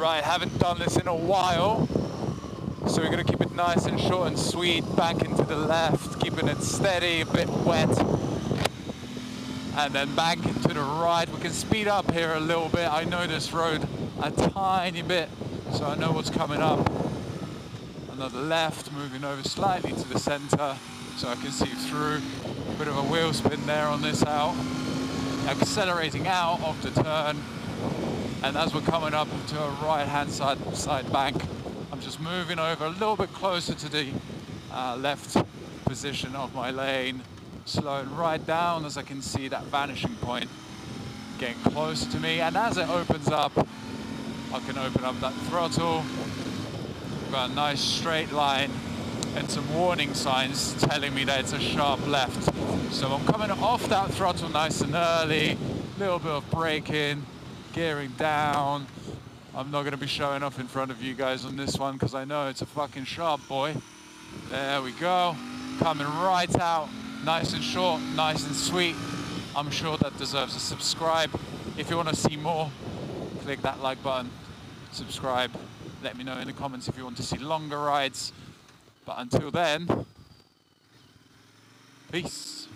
Right, haven't done this in a while, so we're going to keep it nice and short and sweet, back into the left, keeping it steady, a bit wet, and then back into the right. We can speed up here a little bit. I know this road a tiny bit, so I know what's coming up. Another left, moving over slightly to the center, so I can see through. Bit of a wheel spin there on this out. Accelerating out of the turn, and as we're coming up to a right-hand side bank, I'm just moving over a little bit closer to the left position of my lane, slowing right down as I can see that vanishing point getting close to me. And as it opens up, I can open up that throttle. We've got a nice straight line and some warning signs telling me that it's a sharp left. So I'm coming off that throttle nice and early, little bit of braking, gearing down. I'm not going to be showing off in front of you guys on this one because I know it's a fucking sharp boy. There we go, coming right out, nice and short, nice and sweet. I'm sure that deserves a subscribe. If you want to see more, click that like button, subscribe. Let me know in the comments if you want to see longer rides. But until then, peace.